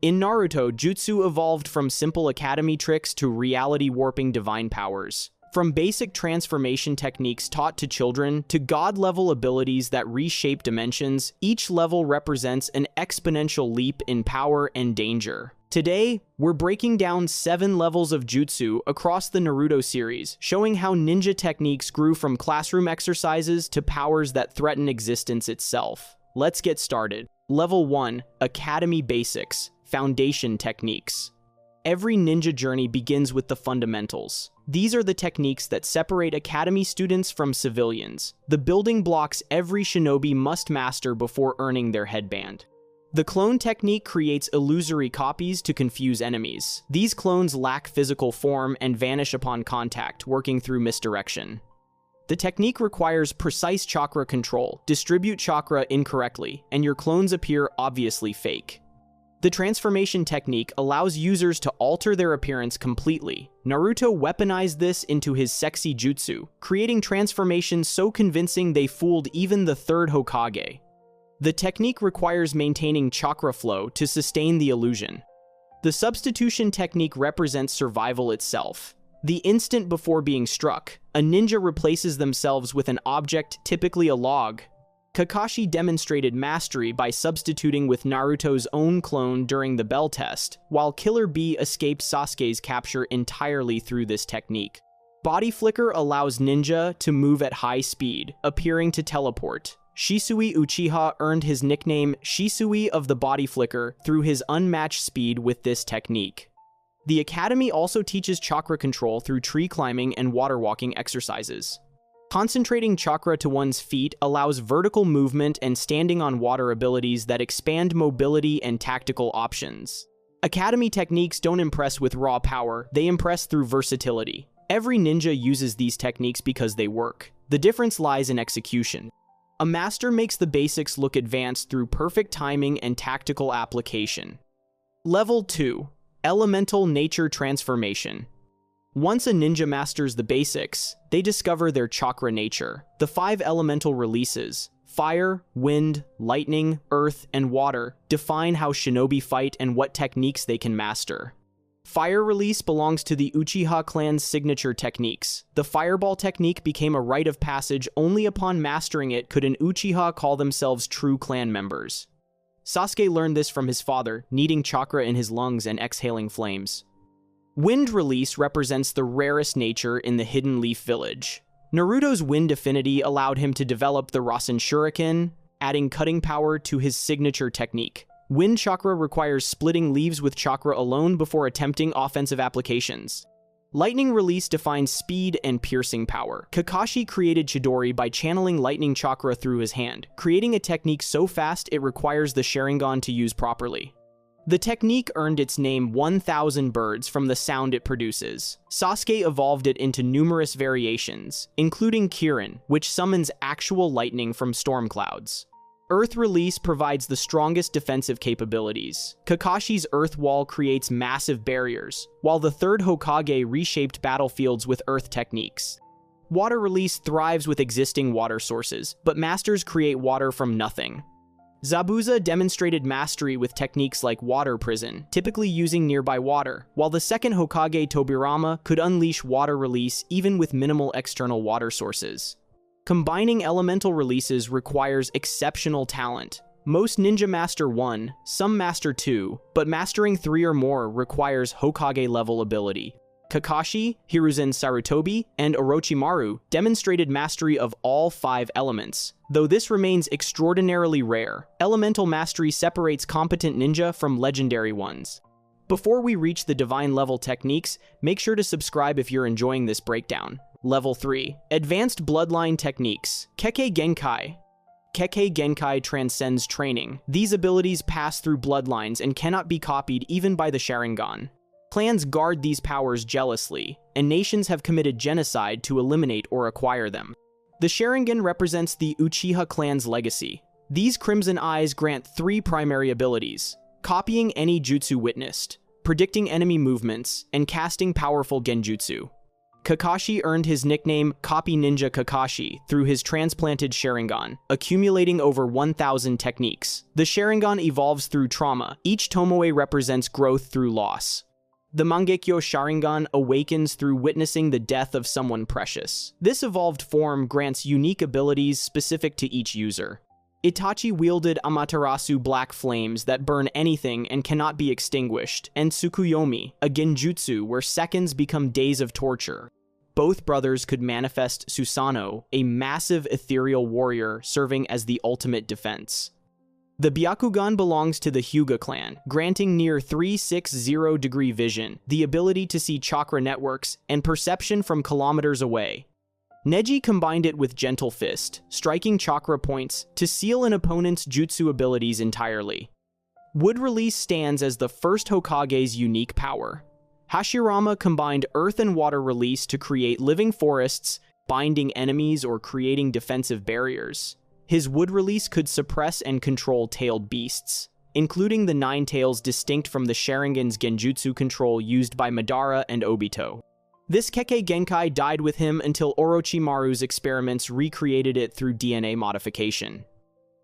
In Naruto, jutsu evolved from simple academy tricks to reality-warping divine powers. From basic transformation techniques taught to children to god-level abilities that reshape dimensions, each level represents an exponential leap in power and danger. Today, we're breaking down 7 levels of jutsu across the Naruto series, showing how ninja techniques grew from classroom exercises to powers that threaten existence itself. Let's get started. Level 1, Academy Basics, Foundation Techniques. Every ninja journey begins with the fundamentals. These are the techniques that separate academy students from civilians, the building blocks every shinobi must master before earning their headband. The clone technique creates illusory copies to confuse enemies. These clones lack physical form and vanish upon contact, working through misdirection. The technique requires precise chakra control. Distribute chakra incorrectly, and your clones appear obviously fake. The transformation technique allows users to alter their appearance completely. Naruto weaponized this into his sexy jutsu, creating transformations so convincing they fooled even the third Hokage. The technique requires maintaining chakra flow to sustain the illusion. The substitution technique represents survival itself. The instant before being struck, a ninja replaces themselves with an object, typically a log. Kakashi demonstrated mastery by substituting with Naruto's own clone during the Bell test, while Killer Bee escaped Sasuke's capture entirely through this technique. Body Flicker allows ninja to move at high speed, appearing to teleport. Shisui Uchiha earned his nickname Shisui of the Body Flicker through his unmatched speed with this technique. The Academy also teaches chakra control through tree climbing and water walking exercises. Concentrating chakra to one's feet allows vertical movement and standing on water abilities that expand mobility and tactical options. Academy techniques don't impress with raw power, they impress through versatility. Every ninja uses these techniques because they work. The difference lies in execution. A master makes the basics look advanced through perfect timing and tactical application. Level 2, Elemental Nature Transformation. Once a ninja masters the basics, they discover their chakra nature. The 5 elemental releases, fire, wind, lightning, earth, and water, define how shinobi fight and what techniques they can master. Fire release belongs to the Uchiha clan's signature techniques. The fireball technique became a rite of passage. Only upon mastering it could an Uchiha call themselves true clan members. Sasuke learned this from his father, kneading chakra in his lungs and exhaling flames. Wind release represents the rarest nature in the Hidden Leaf Village. Naruto's wind affinity allowed him to develop the Rasen Shuriken, adding cutting power to his signature technique. Wind chakra requires splitting leaves with chakra alone before attempting offensive applications. Lightning release defines speed and piercing power. Kakashi created Chidori by channeling lightning chakra through his hand, creating a technique so fast it requires the Sharingan to use properly. The technique earned its name 1000 birds from the sound it produces. Sasuke evolved it into numerous variations, including Kirin, which summons actual lightning from storm clouds. Earth release provides the strongest defensive capabilities. Kakashi's earth wall creates massive barriers, while the third Hokage reshaped battlefields with earth techniques. Water release thrives with existing water sources, but masters create water from nothing. Zabuza demonstrated mastery with techniques like water prison, typically using nearby water, while the second Hokage Tobirama could unleash water release even with minimal external water sources. Combining elemental releases requires exceptional talent. Most ninja master 1, some master 2, but mastering 3 or more requires Hokage-level ability. Kakashi, Hiruzen Sarutobi, and Orochimaru demonstrated mastery of all 5 elements. Though this remains extraordinarily rare, elemental mastery separates competent ninja from legendary ones. Before we reach the divine level techniques, make sure to subscribe if you're enjoying this breakdown. Level 3. Advanced Bloodline Techniques. Kekkei Genkai. Kekkei Genkai transcends training. These abilities pass through bloodlines and cannot be copied even by the Sharingan. Clans guard these powers jealously, and nations have committed genocide to eliminate or acquire them. The Sharingan represents the Uchiha clan's legacy. These Crimson Eyes grant 3 primary abilities: copying any jutsu witnessed, predicting enemy movements, and casting powerful genjutsu. Kakashi earned his nickname Copy Ninja Kakashi through his transplanted Sharingan, accumulating over 1,000 techniques. The Sharingan evolves through trauma. Each Tomoe represents growth through loss. The Mangekyo Sharingan awakens through witnessing the death of someone precious. This evolved form grants unique abilities specific to each user. Itachi wielded Amaterasu black flames that burn anything and cannot be extinguished, and Tsukuyomi, a genjutsu where seconds become days of torture. Both brothers could manifest Susanoo, a massive ethereal warrior serving as the ultimate defense. The Byakugan belongs to the Hyuga clan, granting near 360-degree vision, the ability to see chakra networks, and perception from kilometers away. Neji combined it with Gentle Fist, striking chakra points to seal an opponent's jutsu abilities entirely. Wood Release stands as the first Hokage's unique power. Hashirama combined Earth and Water Release to create living forests, binding enemies or creating defensive barriers. His Wood Release could suppress and control tailed beasts, including the Nine Tails distinct from the Sharingan's genjutsu control used by Madara and Obito. This Kekkei Genkai died with him until Orochimaru's experiments recreated it through DNA modification.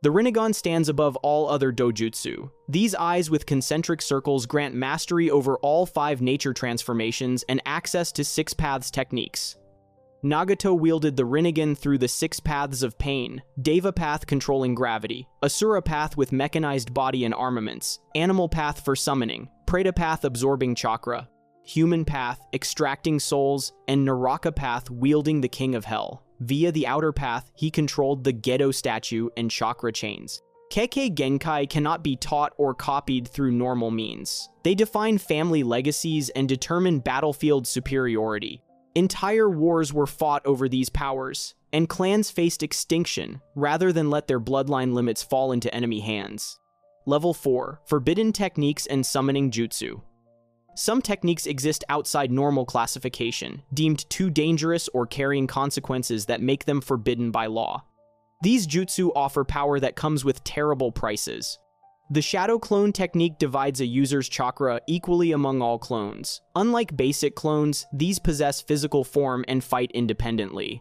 The Rinnegan stands above all other dojutsu. These eyes with concentric circles grant mastery over all 5 nature transformations and access to 6 paths techniques. Nagato wielded the Rinnegan through the 6 paths of pain, Deva path controlling gravity, Asura path with mechanized body and armaments, Animal path for summoning, Preta path absorbing chakra, Human path extracting souls, and Naraka path wielding the King of Hell. Via the outer path, he controlled the Gedo statue and chakra chains. Kekkei Genkai cannot be taught or copied through normal means. They define family legacies and determine battlefield superiority. Entire wars were fought over these powers, and clans faced extinction rather than let their bloodline limits fall into enemy hands. Level 4. Forbidden Techniques and Summoning Jutsu. Some techniques exist outside normal classification, deemed too dangerous or carrying consequences that make them forbidden by law. These jutsu offer power that comes with terrible prices. The Shadow Clone technique divides a user's chakra equally among all clones. Unlike basic clones, these possess physical form and fight independently.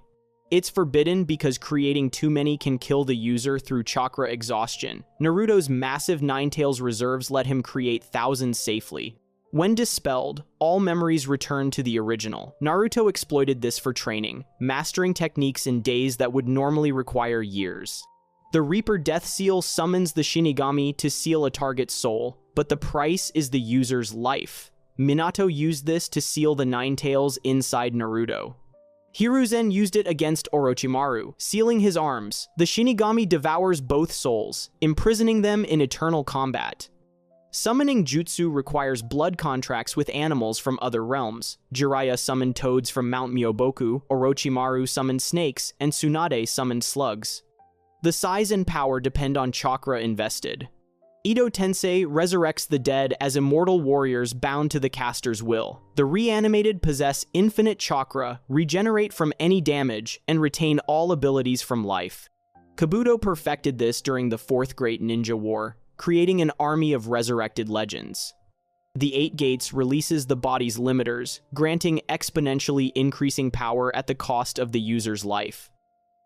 It's forbidden because creating too many can kill the user through chakra exhaustion. Naruto's massive Nine Tails reserves let him create thousands safely. When dispelled, all memories return to the original. Naruto exploited this for training, mastering techniques in days that would normally require years. The Reaper Death Seal summons the Shinigami to seal a target's soul, but the price is the user's life. Minato used this to seal the Nine Tails inside Naruto. Hiruzen used it against Orochimaru, sealing his arms. The Shinigami devours both souls, imprisoning them in eternal combat. Summoning jutsu requires blood contracts with animals from other realms. Jiraiya summoned toads from Mount Myoboku, Orochimaru summoned snakes, and Tsunade summoned slugs. The size and power depend on chakra invested. Ito Tensei resurrects the dead as immortal warriors bound to the caster's will. The reanimated possess infinite chakra, regenerate from any damage, and retain all abilities from life. Kabuto perfected this during the Fourth Great Ninja War, creating an army of resurrected legends. The 8 Gates releases the body's limiters, granting exponentially increasing power at the cost of the user's life.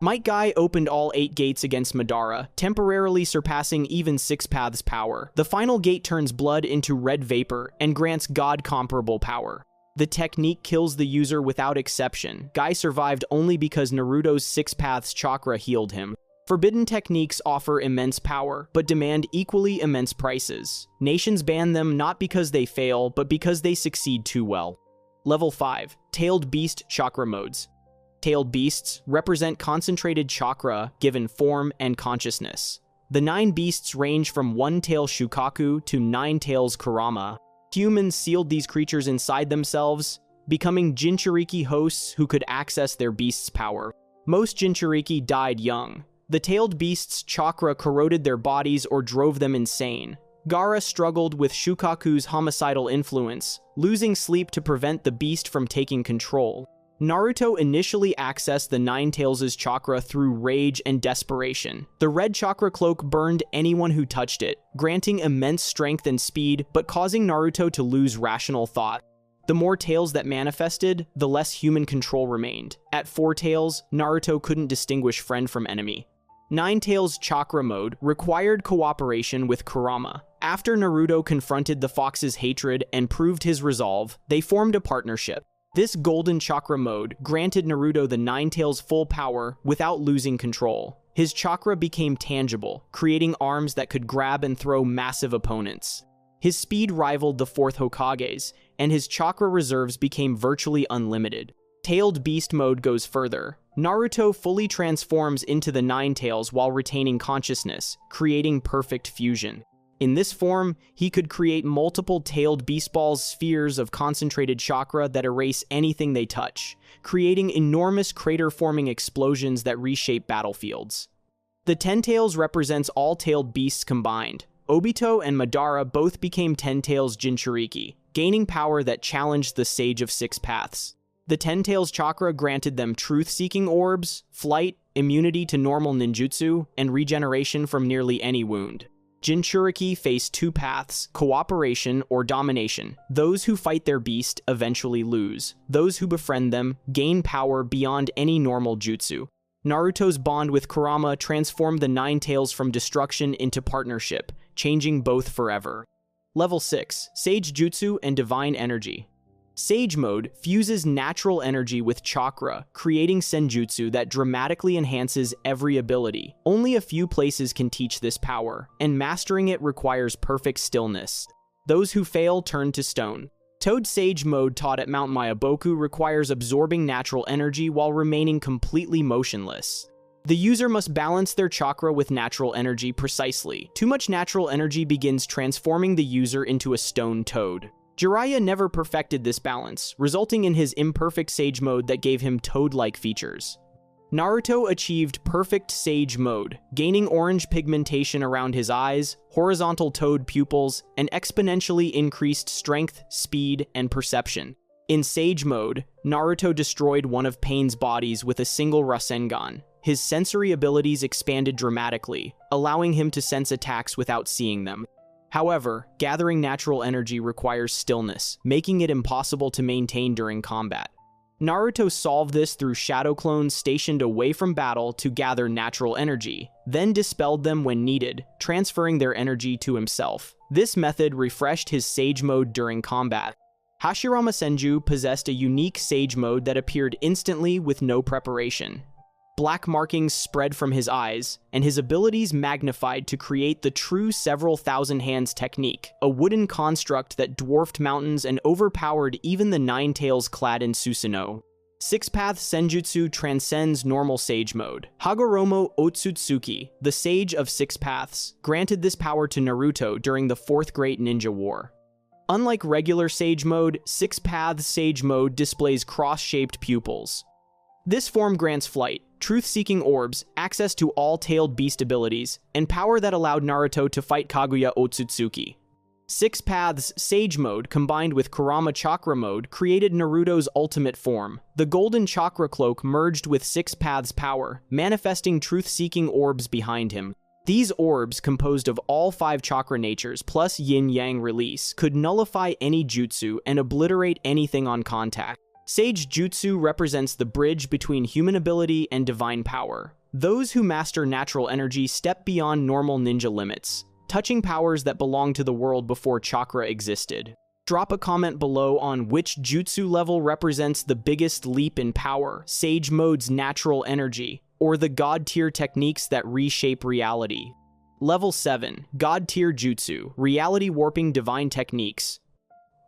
Might Guy opened all 8 gates against Madara, temporarily surpassing even 6 paths power. The final gate turns blood into red vapor and grants god-comparable power. The technique kills the user without exception. Guy survived only because Naruto's 6 paths chakra healed him. Forbidden techniques offer immense power, but demand equally immense prices. Nations ban them not because they fail, but because they succeed too well. Level 5. Tailed Beast Chakra Modes. Tailed beasts represent concentrated chakra given form and consciousness. The 9 beasts range from 1-tail Shukaku to 9 tails Kurama. Humans sealed these creatures inside themselves, becoming Jinchuriki hosts who could access their beast's power. Most Jinchuriki died young. The tailed beasts' chakra corroded their bodies or drove them insane. Gaara struggled with Shukaku's homicidal influence, losing sleep to prevent the beast from taking control. Naruto initially accessed the Nine Tails' chakra through rage and desperation. The red chakra cloak burned anyone who touched it, granting immense strength and speed, but causing Naruto to lose rational thought. The more tails that manifested, the less human control remained. At 4 tails, Naruto couldn't distinguish friend from enemy. 9 tails chakra mode required cooperation with Kurama. After Naruto confronted the fox's hatred and proved his resolve, they formed a partnership. This golden chakra mode granted Naruto the 9 tails full power without losing control. His chakra became tangible, creating arms that could grab and throw massive opponents. His speed rivaled the 4th Hokage's, and his chakra reserves became virtually unlimited. Tailed Beast mode goes further. Naruto fully transforms into the 9 tails while retaining consciousness, creating perfect fusion. In this form, he could create multiple tailed beast balls spheres of concentrated chakra that erase anything they touch, creating enormous crater-forming explosions that reshape battlefields. The 10 tails represents all tailed beasts combined. Obito and Madara both became 10 tails Jinchuriki, gaining power that challenged the Sage of 6 Paths. The 10 tails chakra granted them truth-seeking orbs, flight, immunity to normal ninjutsu, and regeneration from nearly any wound. Jinchuriki face 2 paths, cooperation or domination. Those who fight their beast eventually lose. Those who befriend them gain power beyond any normal jutsu. Naruto's bond with Kurama transformed the 9 tails from destruction into partnership, changing both forever. Level 6, Sage Jutsu and Divine Energy. Sage mode fuses natural energy with chakra, creating senjutsu that dramatically enhances every ability. Only a few places can teach this power, and mastering it requires perfect stillness. Those who fail turn to stone. Toad Sage mode taught at Mount Myaboku requires absorbing natural energy while remaining completely motionless. The user must balance their chakra with natural energy precisely. Too much natural energy begins transforming the user into a stone toad. Jiraiya never perfected this balance, resulting in his imperfect Sage mode that gave him toad-like features. Naruto achieved perfect Sage mode, gaining orange pigmentation around his eyes, horizontal toad pupils, and exponentially increased strength, speed, and perception. In Sage mode, Naruto destroyed one of Pain's bodies with a single Rasengan. His sensory abilities expanded dramatically, allowing him to sense attacks without seeing them. However, gathering natural energy requires stillness, making it impossible to maintain during combat. Naruto solved this through shadow clones stationed away from battle to gather natural energy, then dispelled them when needed, transferring their energy to himself. This method refreshed his Sage mode during combat. Hashirama Senju possessed a unique Sage mode that appeared instantly with no preparation. Black markings spread from his eyes, and his abilities magnified to create the true several thousand hands technique, a wooden construct that dwarfed mountains and overpowered even the 9 tails clad in Susanoo. 6-path Senjutsu transcends normal Sage mode. Hagoromo Otsutsuki, the Sage of 6 Paths, granted this power to Naruto during the 4th Great Ninja War. Unlike regular Sage mode, 6-path Sage mode displays cross-shaped pupils. This form grants flight, truth-seeking orbs, access to all tailed beast abilities, and power that allowed Naruto to fight Kaguya Otsutsuki. 6 paths Sage mode combined with Kurama Chakra mode created Naruto's ultimate form. The golden chakra cloak merged with 6 paths power, manifesting truth-seeking orbs behind him. These orbs, composed of all 5 chakra natures plus yin-yang release, could nullify any jutsu and obliterate anything on contact. Sage Jutsu represents the bridge between human ability and divine power. Those who master natural energy step beyond normal ninja limits, touching powers that belong to the world before chakra existed. Drop a comment below on which jutsu level represents the biggest leap in power, Sage mode's natural energy, or the God tier techniques that reshape reality. Level 7, God tier Jutsu, reality warping divine techniques.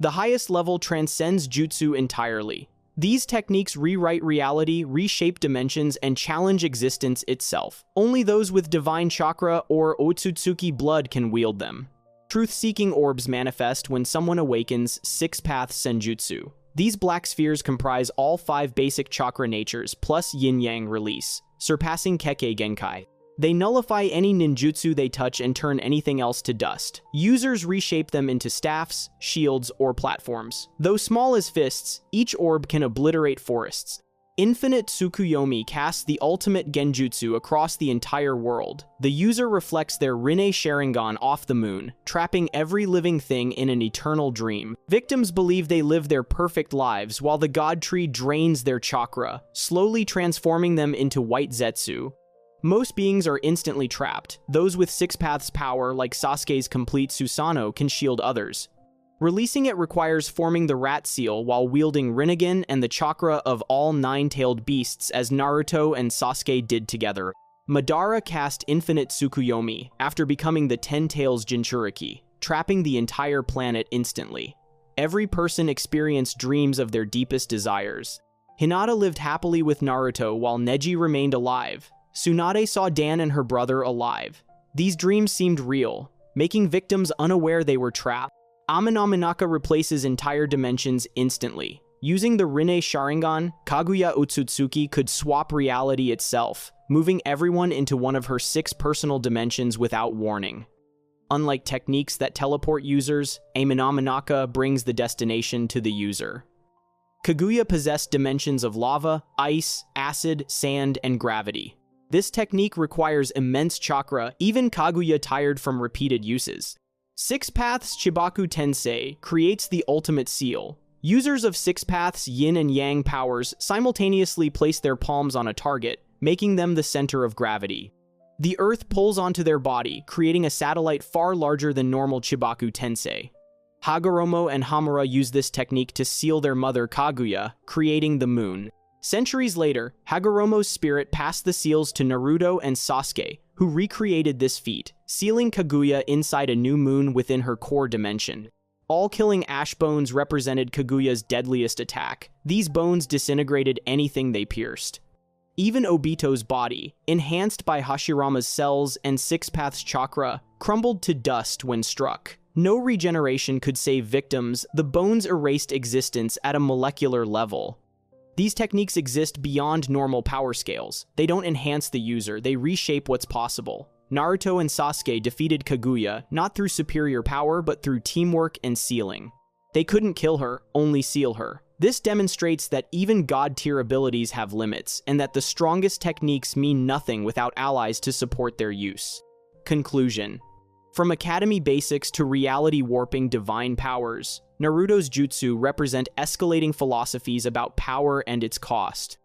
The highest level transcends jutsu entirely. These techniques rewrite reality, reshape dimensions, and challenge existence itself. Only those with divine chakra or Otsutsuki blood can wield them. Truth-seeking orbs manifest when someone awakens 6-path Senjutsu. These black spheres comprise all 5 basic chakra natures plus yin-yang release, surpassing Kekkei Genkai. They nullify any ninjutsu they touch and turn anything else to dust. Users reshape them into staffs, shields, or platforms. Though small as fists, each orb can obliterate forests. Infinite Tsukuyomi casts the ultimate genjutsu across the entire world. The user reflects their Rinne Sharingan off the moon, trapping every living thing in an eternal dream. Victims believe they live their perfect lives while the god tree drains their chakra, slowly transforming them into white Zetsu. Most beings are instantly trapped. Those with Six Paths power, like Sasuke's complete Susanoo, can shield others. Releasing it requires forming the rat seal while wielding Rinnegan and the chakra of all nine-tailed beasts as Naruto and Sasuke did together. Madara cast Infinite Tsukuyomi after becoming the Ten Tails Jinchuriki, trapping the entire planet instantly. Every person experienced dreams of their deepest desires. Hinata lived happily with Naruto while Neji remained alive. Tsunade saw Dan and her brother alive. These dreams seemed real, making victims unaware they were trapped. Amenominaka replaces entire dimensions instantly. Using the Rinne Sharingan, Kaguya Otsutsuki could swap reality itself, moving everyone into one of her 6 personal dimensions without warning. Unlike techniques that teleport users, Amenominaka brings the destination to the user. Kaguya possessed dimensions of lava, ice, acid, sand, and gravity. This technique requires immense chakra, even Kaguya tired from repeated uses. Six Paths Chibaku Tensei creates the ultimate seal. Users of Six Paths Yin and Yang powers simultaneously place their palms on a target, making them the center of gravity. The earth pulls onto their body, creating a satellite far larger than normal Chibaku Tensei. Hagoromo and Hamura use this technique to seal their mother Kaguya, creating the moon. Centuries later, Hagoromo's spirit passed the seals to Naruto and Sasuke, who recreated this feat, sealing Kaguya inside a new moon within her core dimension. All-killing ash bones represented Kaguya's deadliest attack. These bones disintegrated anything they pierced. Even Obito's body, enhanced by Hashirama's cells and Six Paths chakra, crumbled to dust when struck. No regeneration could save victims. The bones erased existence at a molecular level. These techniques exist beyond normal power scales. They don't enhance the user, they reshape what's possible. Naruto and Sasuke defeated Kaguya, not through superior power, but through teamwork and sealing. They couldn't kill her, only seal her. This demonstrates that even god-tier abilities have limits, and that the strongest techniques mean nothing without allies to support their use. Conclusion. From academy basics to reality warping divine powers, Naruto's jutsu represent escalating philosophies about power and its cost.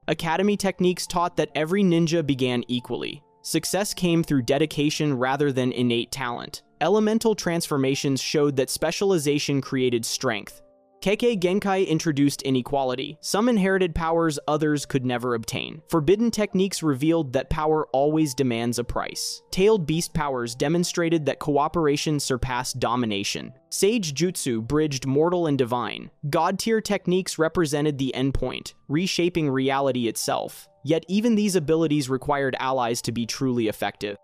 Academy techniques taught that every ninja began equally. Success came through dedication rather than innate talent. Elemental transformations showed that specialization created strength. Kekkei Genkai introduced inequality. Some inherited powers others could never obtain. Forbidden techniques revealed that power always demands a price. Tailed beast powers demonstrated that cooperation surpassed domination. Sage Jutsu bridged mortal and divine. God-tier techniques represented the endpoint, reshaping reality itself. Yet even these abilities required allies to be truly effective.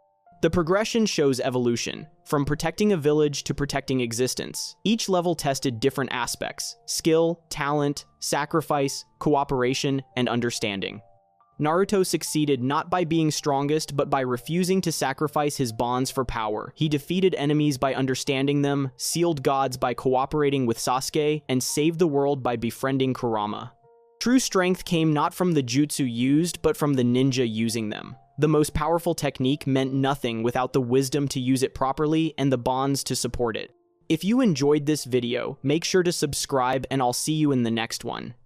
The progression shows evolution, from protecting a village to protecting existence. Each level tested different aspects: skill, talent, sacrifice, cooperation, and understanding. Naruto succeeded not by being strongest, but by refusing to sacrifice his bonds for power. He defeated enemies by understanding them, sealed gods by cooperating with Sasuke, and saved the world by befriending Kurama. True strength came not from the jutsu used, but from the ninja using them. The most powerful technique meant nothing without the wisdom to use it properly and the bonds to support it. If you enjoyed this video, make sure to subscribe and I'll see you in the next one.